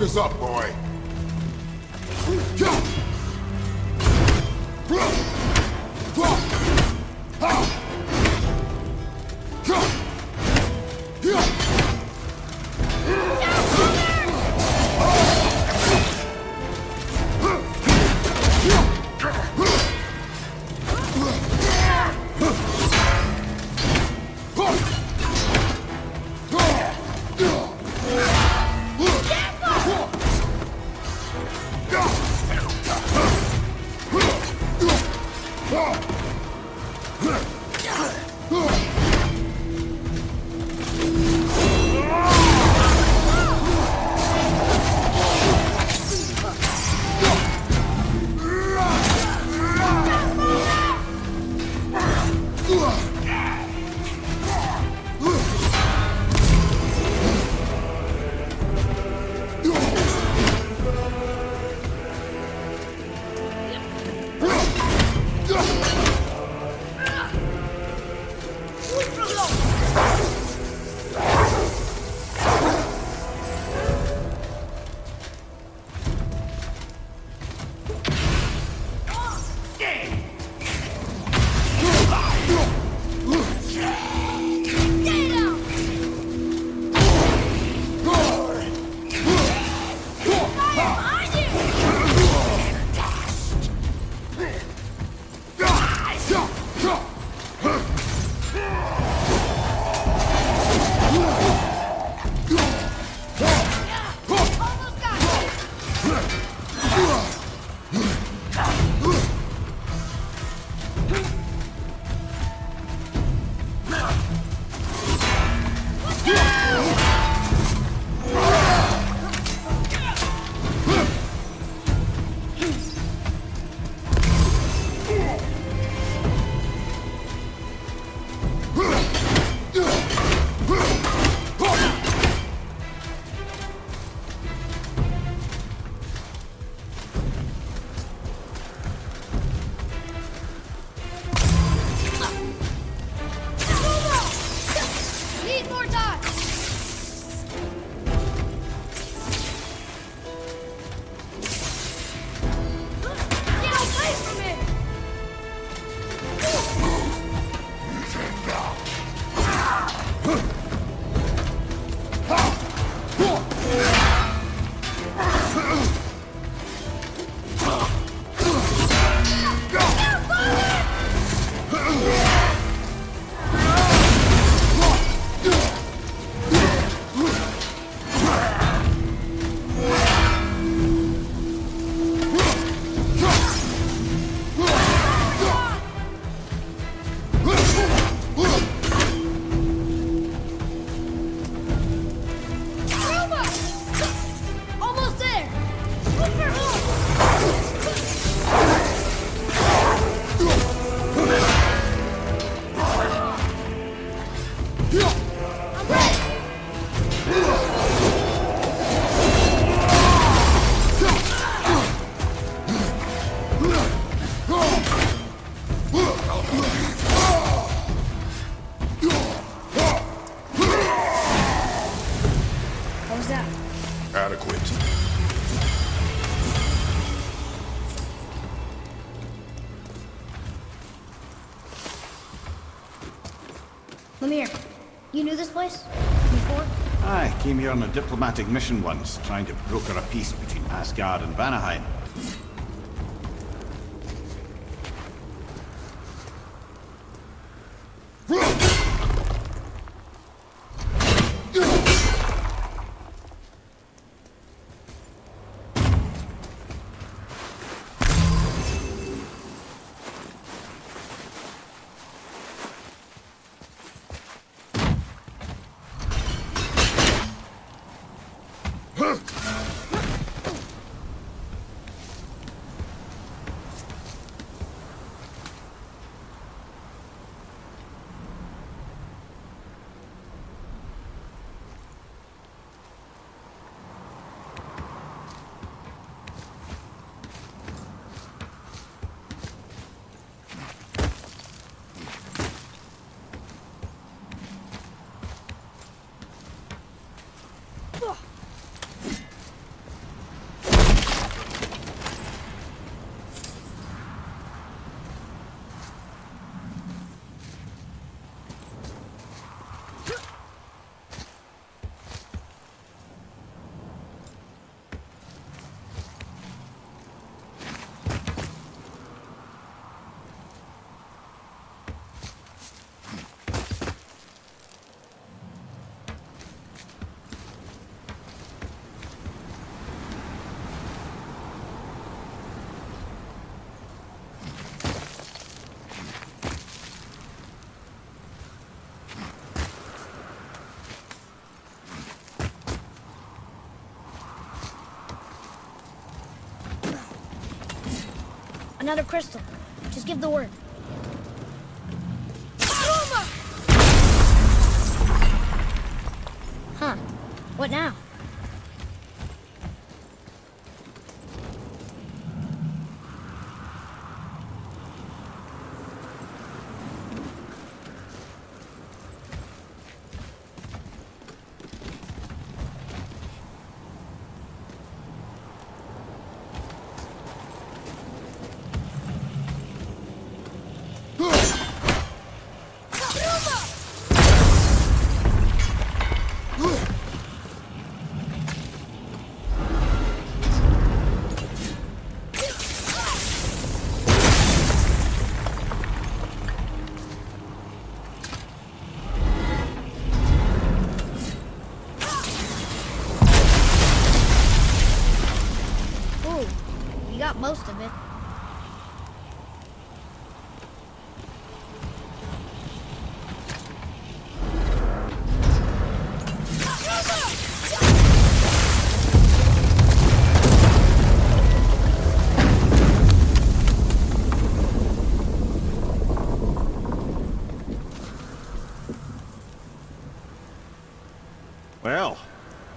this up, boy. You knew this place? Before? I came here on a diplomatic mission once, trying to broker a peace between Asgard and Vanaheim. Another crystal. Just give the word. Huh. What now? Most of it. Well,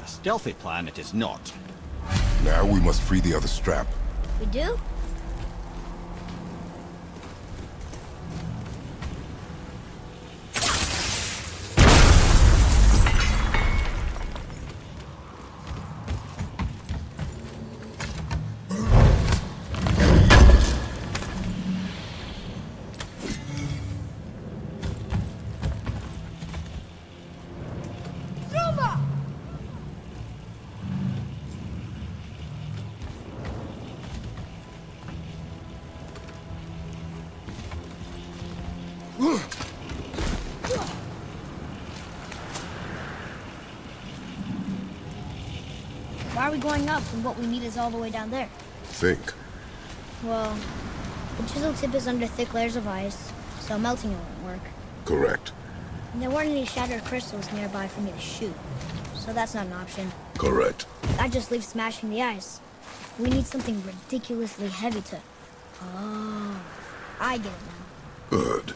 a stealthy plan it is not. Now we must free the other strap. We do? Why are we going up when what we need is all the way down there? Think. Well, the chisel tip is under thick layers of ice, so melting it won't work. Correct. And there weren't any shattered crystals nearby for me to shoot, so that's not an option. Correct. That just leaves smashing the ice. We need something ridiculously heavy to... Oh, I get it now. Good.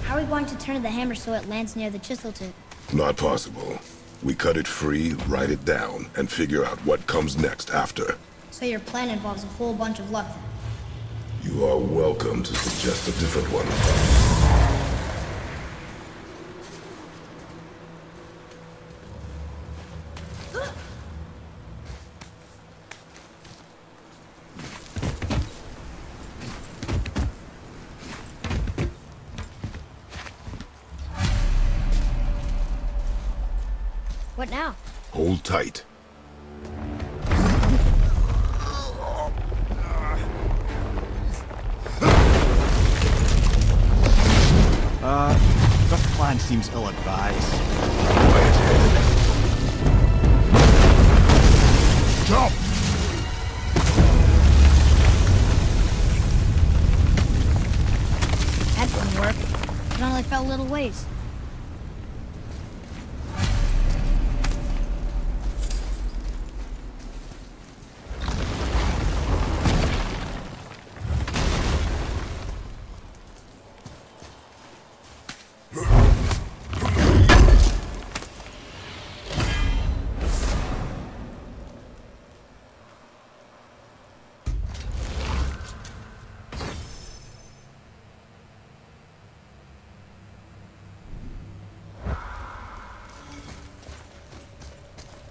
How are we going to turn the hammer so it lands near the chisel tip? Not possible. We cut it free, write it down, and figure out what comes next after. So your plan involves a whole bunch of luck then? You are welcome to suggest a different one. What now? Hold tight. This plan seems ill-advised. Quiet head. Jump! That didn't work. It only fell a little ways.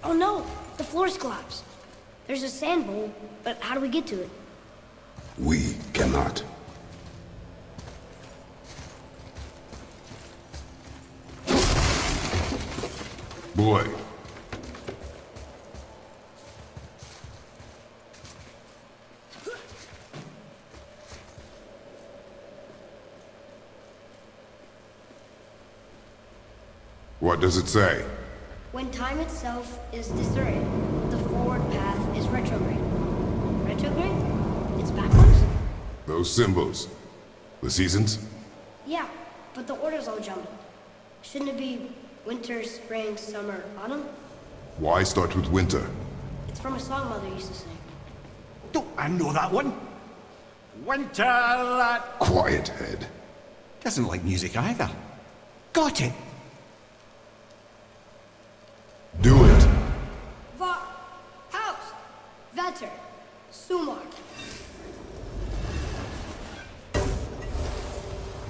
Oh no! The floor's collapsed. There's a sand bowl, but how do we get to it? We cannot. Boy. What does it say? When time itself is distorted, the forward path is retrograde. Retrograde? It's backwards? Those symbols. The seasons? Yeah, but the order's all jumbled. Shouldn't it be winter, spring, summer, autumn? Why start with winter? It's from a song Mother used to sing. Don't I know that one? Winter that Quiet, Head. doesn't like music either. Got it. Do it! Va, House, Vetter, Sumar.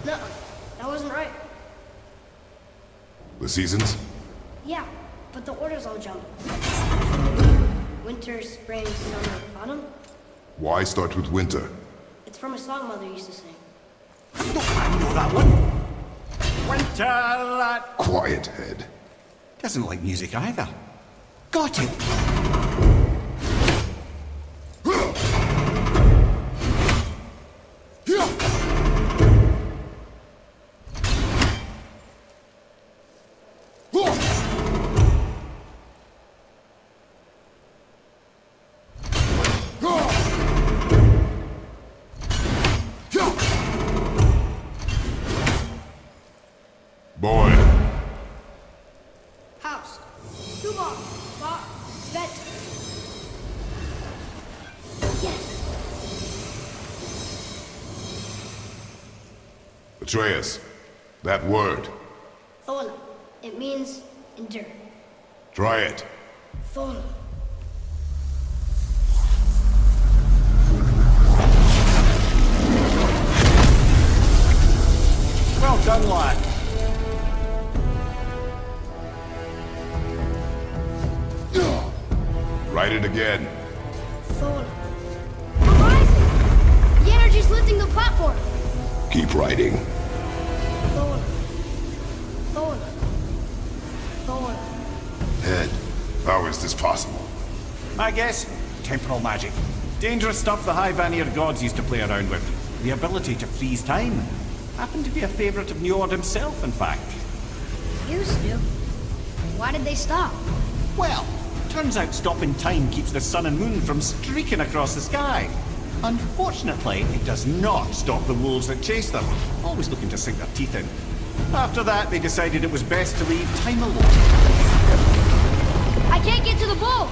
No, that wasn't right. The seasons? Yeah, but the order's all jumbled. Shouldn't it be winter, spring, summer, autumn? Why start with winter? It's from a song Mother used to sing. Don't I know that one? Winter that Quiet, Head. doesn't like music either. Got it. Boy, House, Sumar, Va, Vetter. Yes! Atreus, that word. Thola. It means endure. Try it. Thola. Well done, lad. Write it again. Thola. Horizon! The energy's lifting the platform! Keep writing. Thola. Thola. Thola. Head, how is this possible? I guess temporal magic. Dangerous stuff the High Vanir gods used to play around with. The ability to freeze time. Happened to be a favorite of Njord himself, in fact. Used to. Why did they stop? Well, turns out stopping time keeps the sun and moon from streaking across the sky. Unfortunately, it does not stop the wolves that chase them, always looking to sink their teeth in. After that, they decided it was best to leave time alone. I can't get to the bull!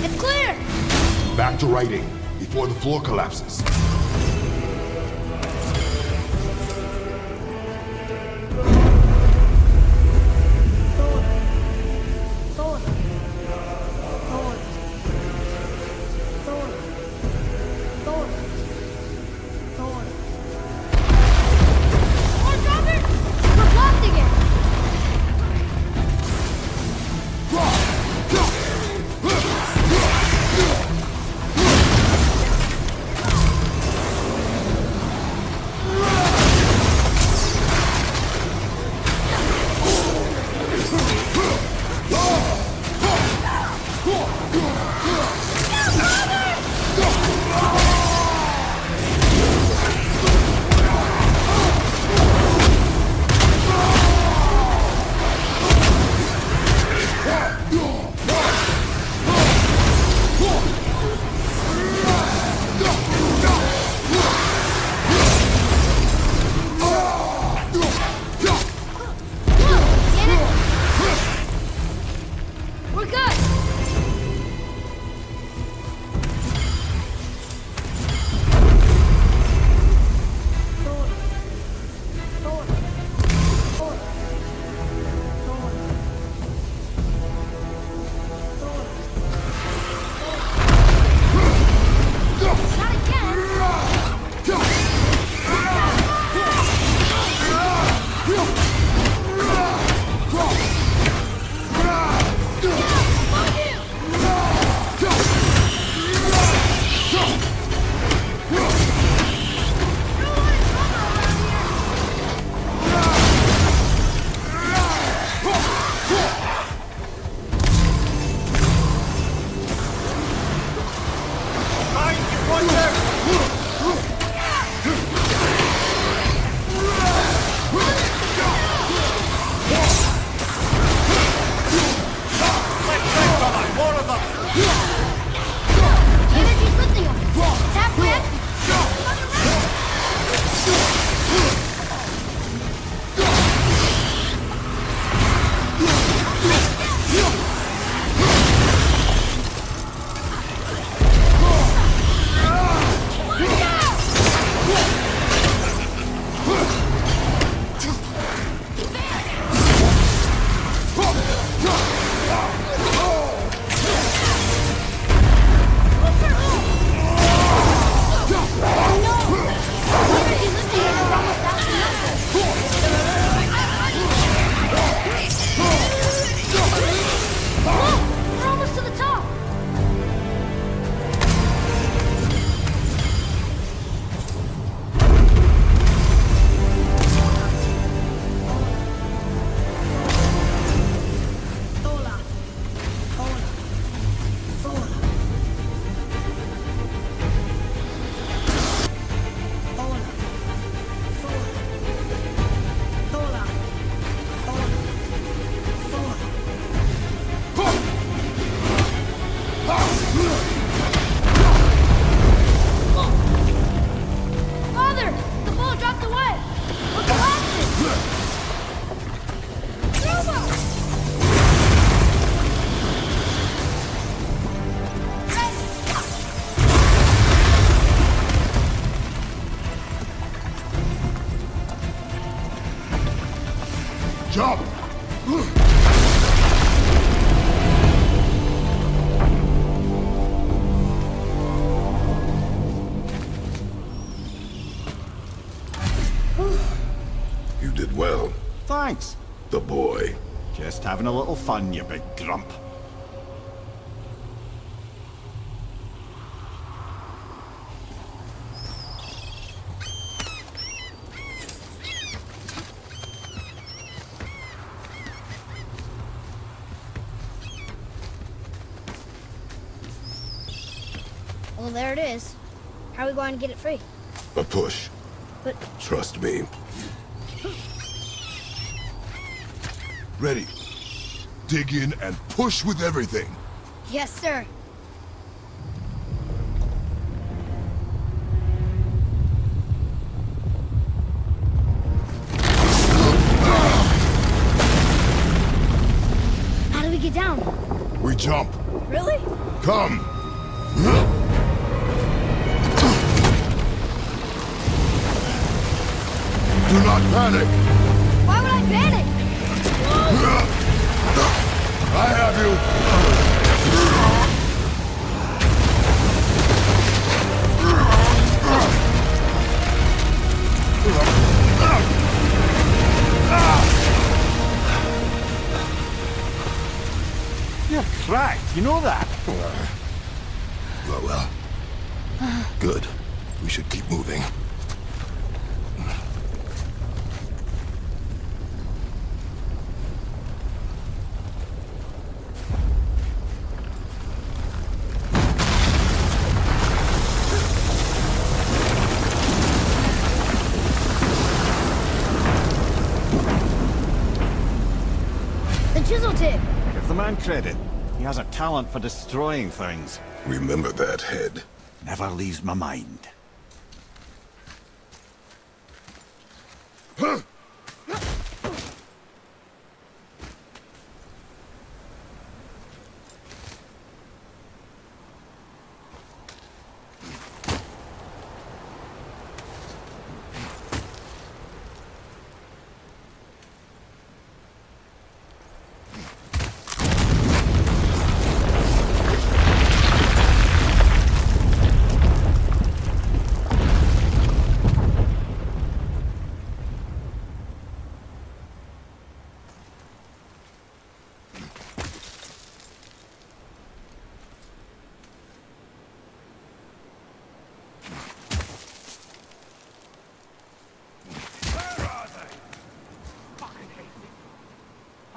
It's clear! Back to writing, before the floor collapses. We're blocked again! Jump! You did well. Thanks. The boy. Just having a little fun, you big grump. Well, there it is. How are we going to get it free? A push. But Trust me. Ready. Dig in and push with everything. yes, sir. How do we get down? We jump. Really? Come. Do not panic. Why would I panic? I have you. You're cracked, you know that? Well. Good. We should keep moving. The chisel tip. Give the man credit. He has a talent for destroying things. Remember that, head. Never leaves my mind.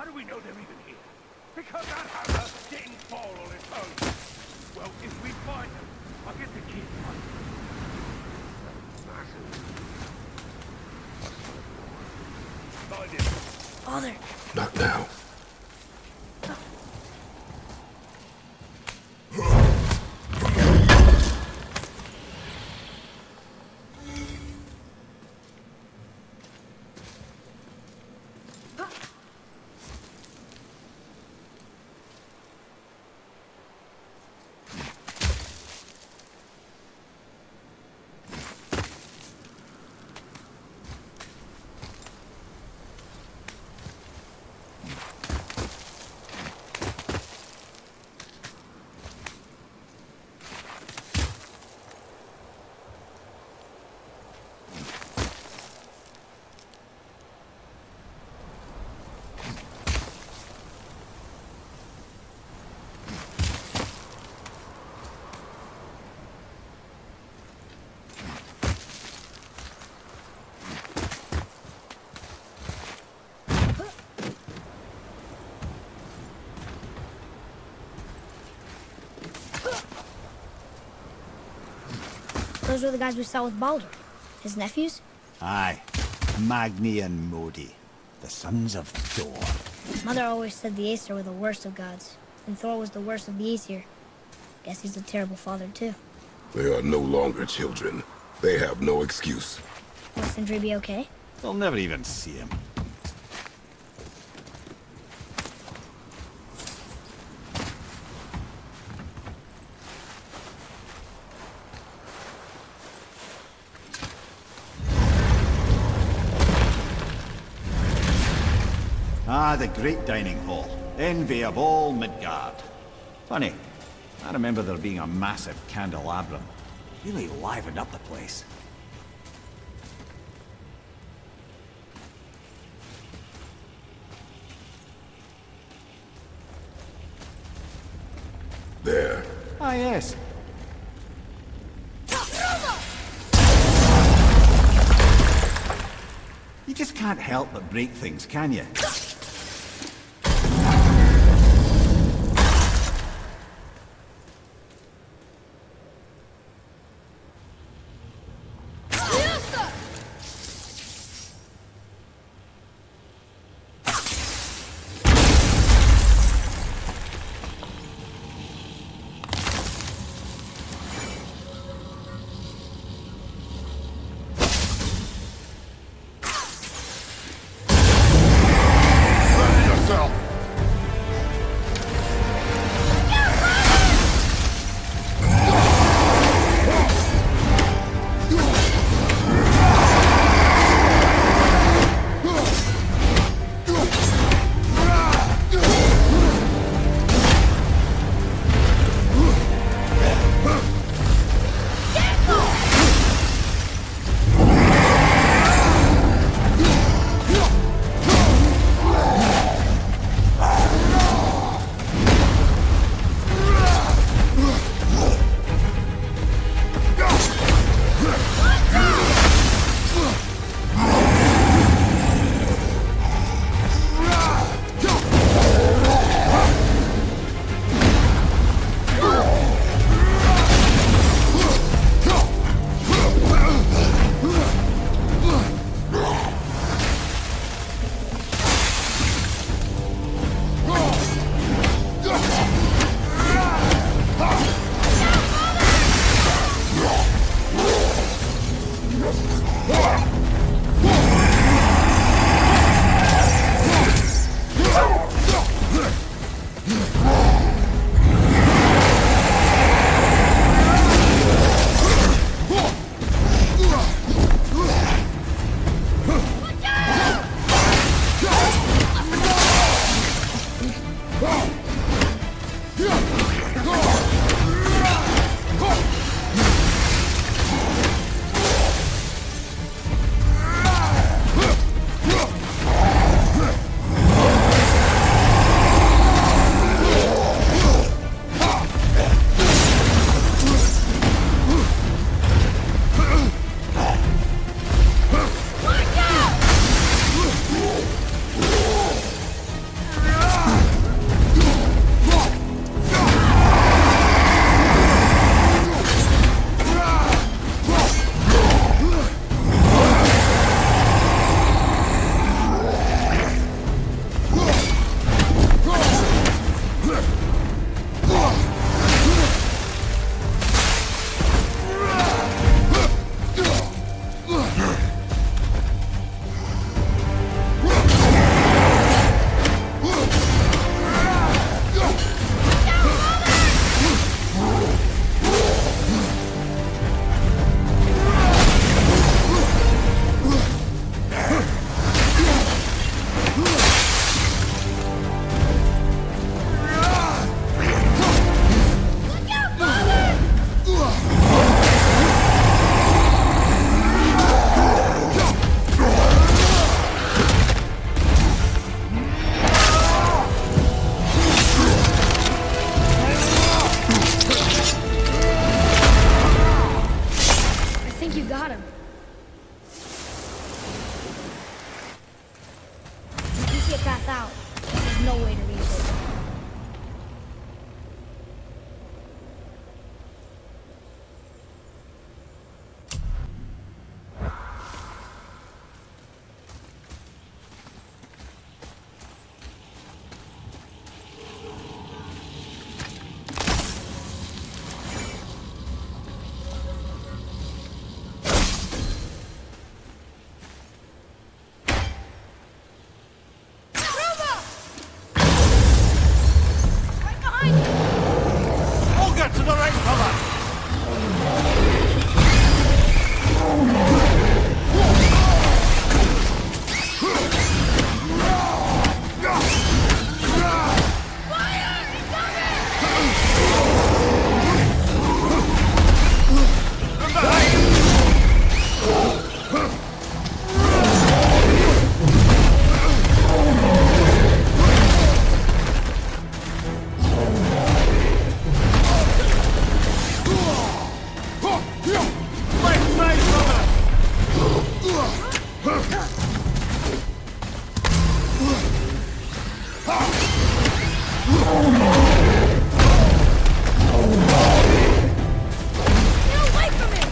do we know they're even here? Because that hammer didn't fall on its own. Well, if we find them, I'll get the kid one. Massive. Find him. Father, Not now. those were the guys we saw with Baldur. His nephews? Aye. Magni and Modi, the sons of Thor. Mother always said the Aesir were the worst of gods, and Thor was the worst of the Aesir. Guess he's a terrible father, too. They are no longer children. They have no excuse. Will Sindri be okay? They'll never even see him. Ah, the great dining hall. Envy of all Midgard. Funny, I remember there being a massive candelabrum. Really livened up the place. There. Ah, yes. You just can't help but break things, can you? immediate path out. There's no way to reach it. Ogre, to the right, cover! Left side, cover! Get away from him!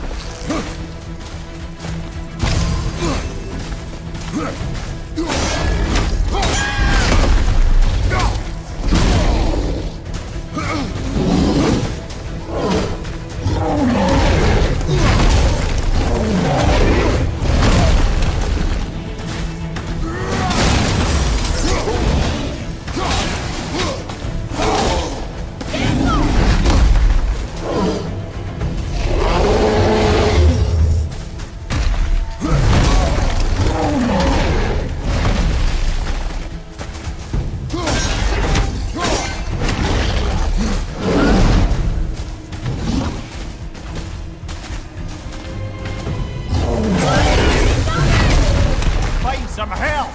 Find some help!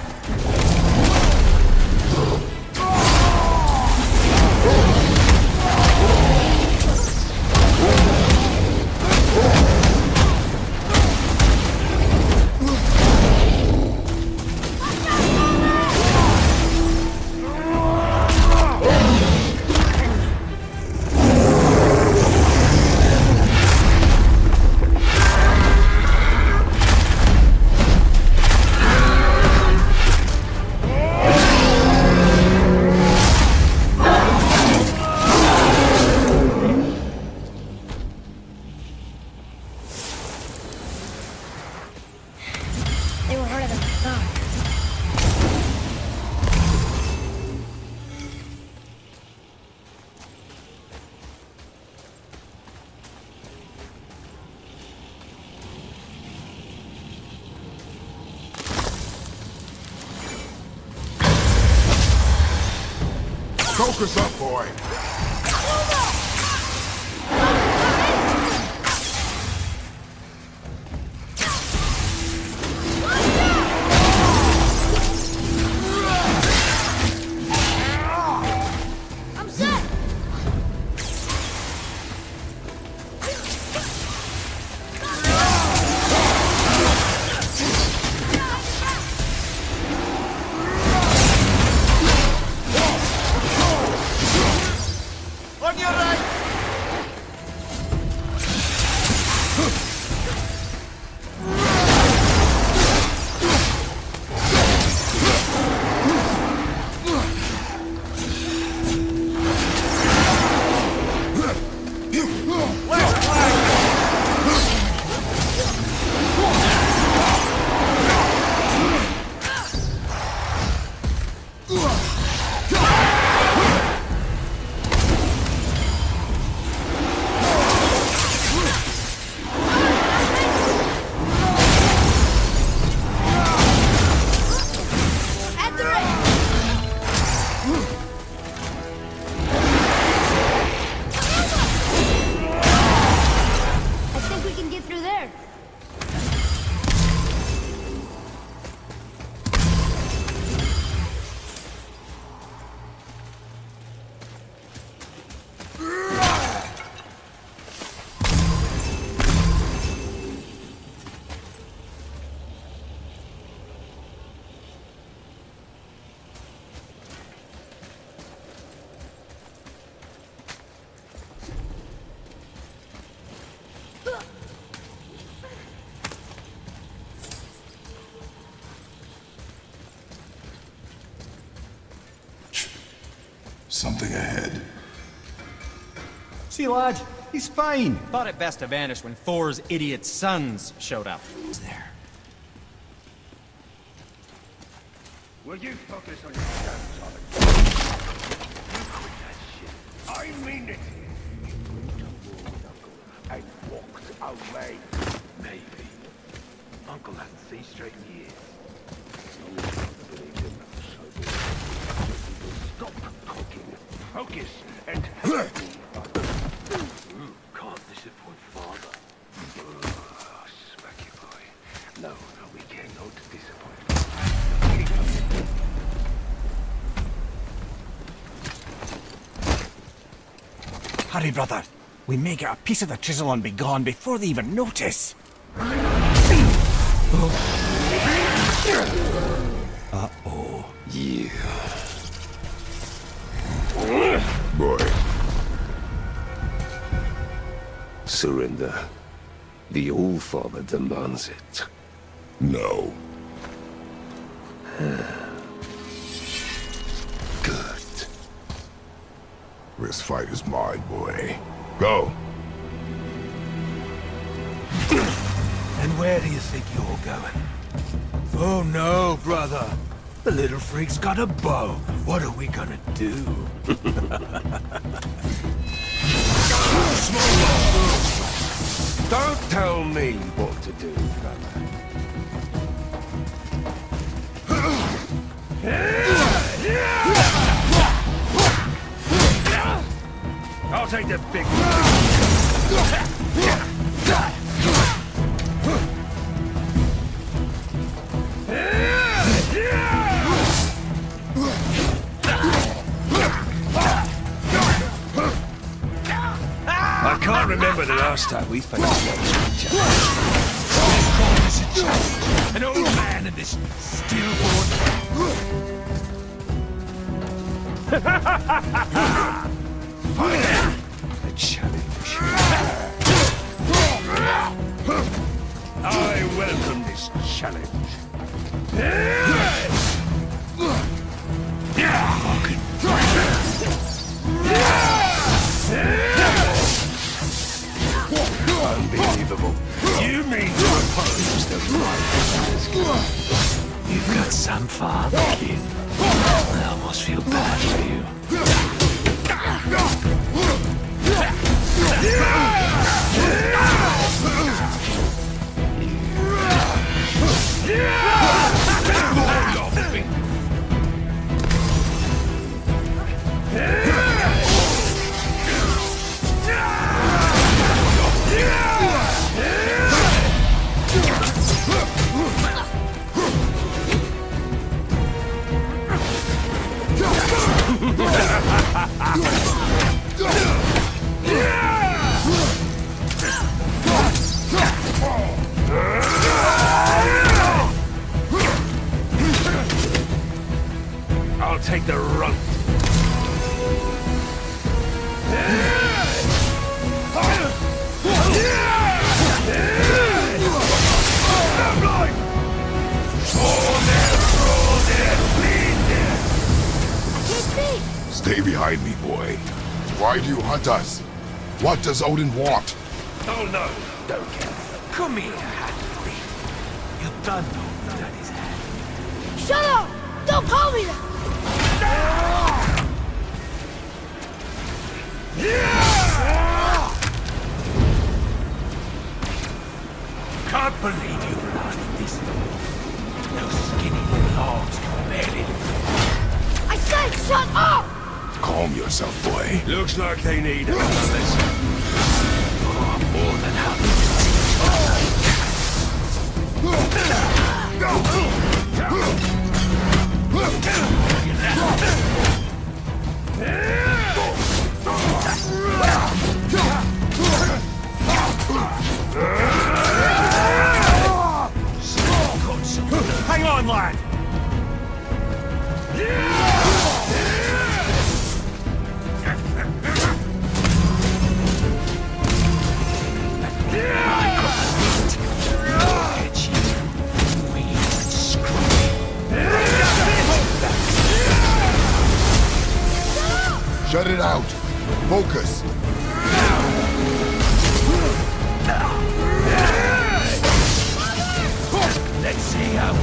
They were harder than I thought. Focus up, boy. I'm set! Something ahead. See, lad, he's fine. Thought it best to vanish when Thor's idiot sons showed up. He's there. Will you focus on your guns, Solid? You quit that shit. I mean it. You went to war with Uncle and walked away. Maybe. Uncle hasn't seen straight in years. No one believed him. So stop talking. Focus and help me. Can't disappoint father. Oh, smack you, boy. No, we cannot disappoint. Hurry, brother. We may get a piece of the chisel and be gone before they even notice. Uh-oh. Yeah. Boy. Surrender. The All-Father demands it. No. Good. This fight is mine, boy. Go. And where do you think you're going? Oh no, brother. The little freak's got a bow. What are we gonna do? Don't tell me what to do, brother. I'll take the big one. I can't remember the last time we faced each other. An old man in this stillborn. A challenge. I welcome this challenge. Unbelievable. You mean to oppose the right? You've got some father, kid. I almost feel bad for you. I'll take the rope. Stay behind me, boy. Why do you hunt us? What does Odin want? Oh no, don't care. Come here, half-breed. You don't know that is hand. Shut up! Don't call me that! Can't believe you lasted this long. Those skinny little hogs can barely live. I said shut up! Calm yourself, boy. Looks like they need another lesson. Oh, I'm more than happy. Hang on, lad! Get you. We screw. Shut it out. Focus. Let's see how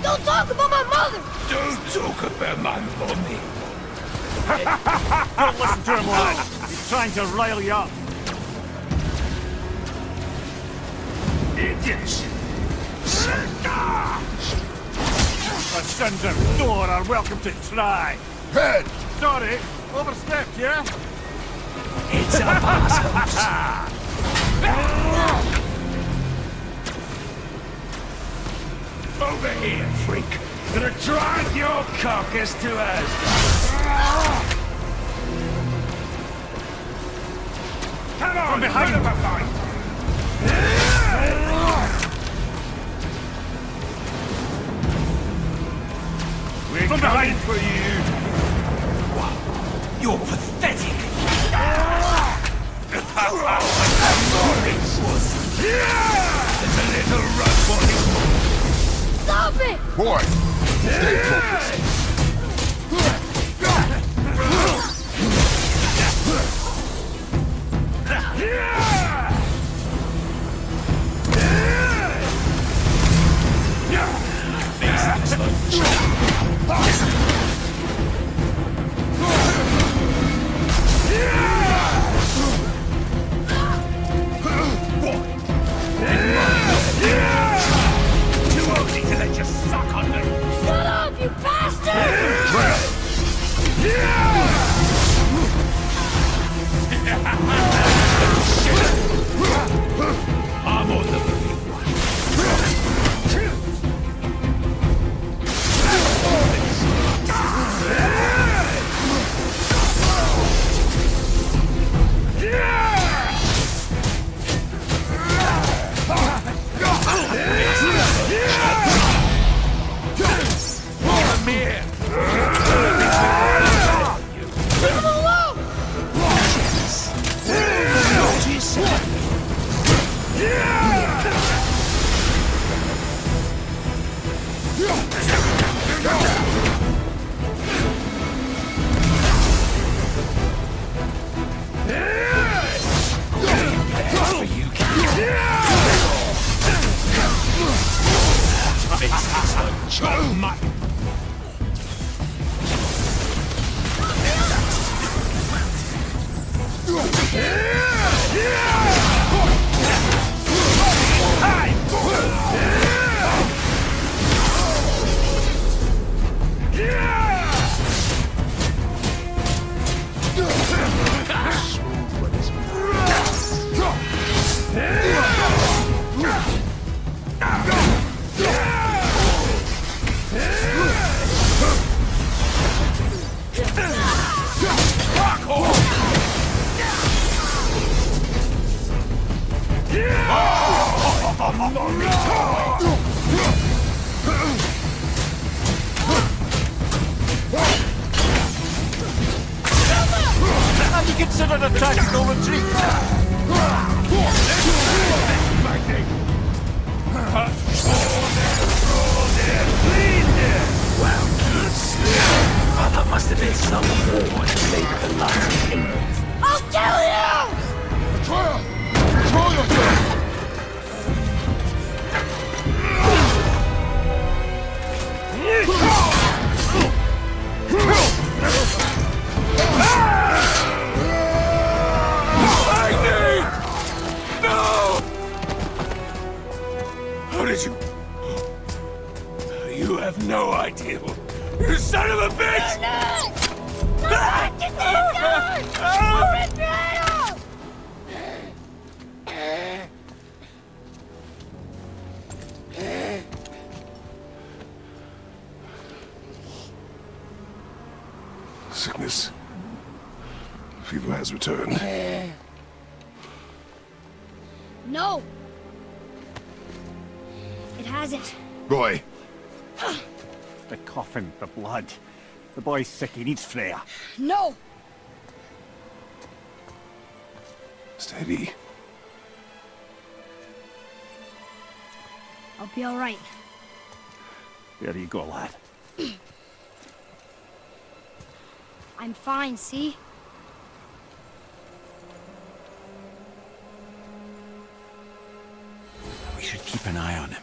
Don't talk about my mother! Don't talk about my mommy. Don't listen to him, lad. He's trying to rile you up. Idiots. The sons of Thor are welcome to try. Head! Sorry, overstepped, yeah? It's a bastards. Over here, freak. Gonna drag your carcass to us. Come on, From behind. him a fight. We're From coming behind. for you. Wow, you're pathetic. There's a little run for you. Stop it! Boy, stay focused. Too ugly to let you suck on me. Shut up, you bastard! I'm on the move. tactical retreat. Well, kids. Oh, that must have been some war to make the last emerald. I'll kill you! Atreus! Control yourself! How did you... You have no idea. You son of a bitch! Sickness. Fever has returned. No! It hasn't. Boy, The coffin, the blood. The boy's sick, he needs Freya. No! steady. I'll be alright. There you go, lad. I'm fine, see? We should keep an eye on him.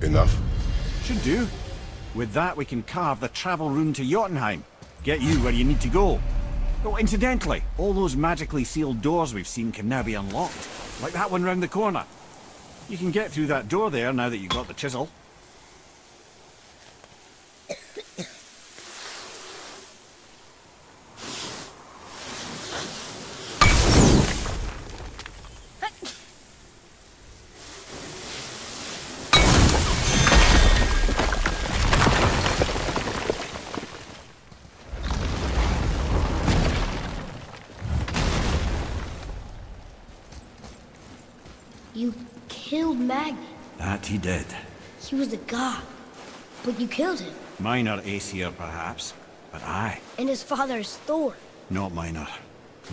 Enough. Should do. With that, we can carve the travel rune to Jotunheim. Get you where you need to go. Oh, incidentally, all those magically sealed doors we've seen can now be unlocked. Like that one round the corner. You can get through that door there now that you've got the chisel. You killed Magni. That he did. He was a god. But you killed him. Minor Aesir, perhaps. But aye, And his father is Thor. not minor.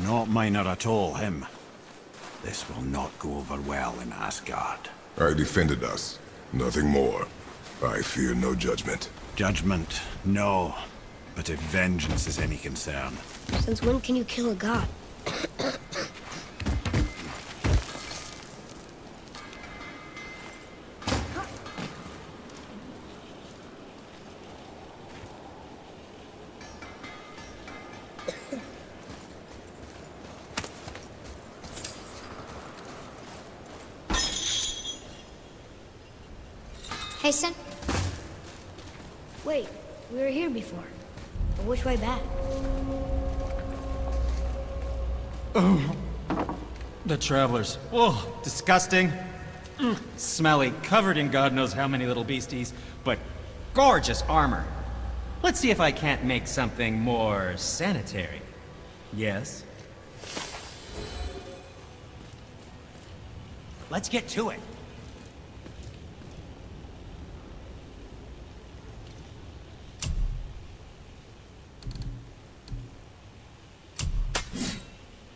Not minor at all, him. This will not go over well in Asgard. I defended us. Nothing more. I fear no judgment. Judgment, no. But if vengeance is any concern, Since when can you kill a god? Hey, son. Wait, we were here before. But which way back? The travelers. Oh, disgusting. Smelly, covered in God knows how many little beasties, but gorgeous armor. Let's see if I can't make something more sanitary. Yes? Let's get to it.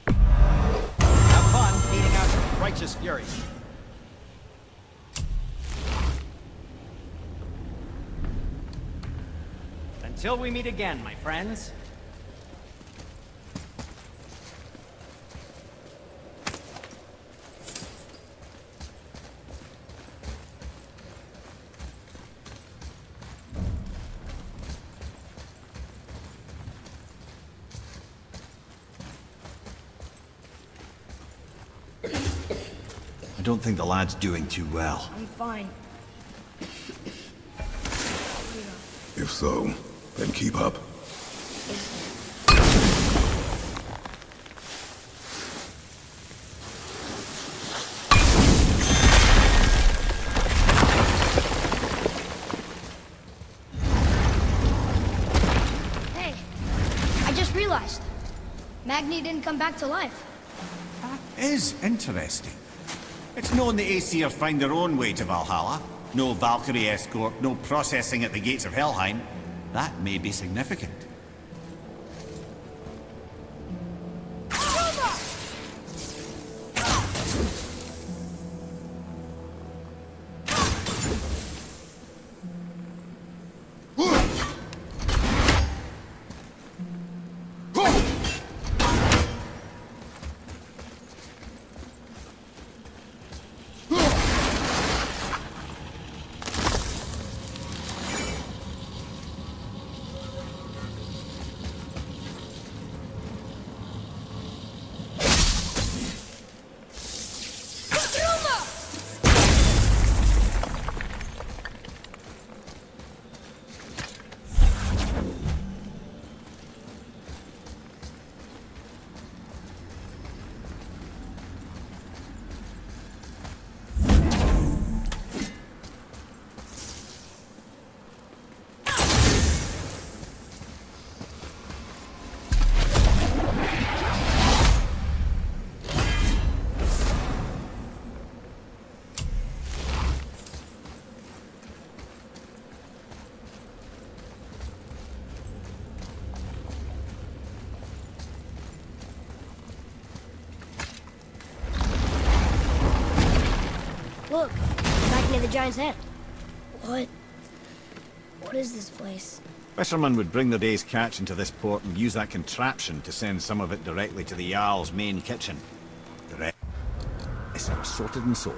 Have fun beating out your righteous fury. Until we meet again, my friends. I don't think the lad's doing too well. I'm fine. If so, then keep up. Hey, I just realized. Magni didn't come back to life. That is interesting. It's known the Aesir find their own way to Valhalla. No Valkyrie escort, no processing at the gates of Helheim. That may be significant. Look, back near the giant's head. What? What is this place? Fishermen would bring their day's catch into this port and use that contraption to send some of it directly to the Jarl's main kitchen. The rest are sorted and sold.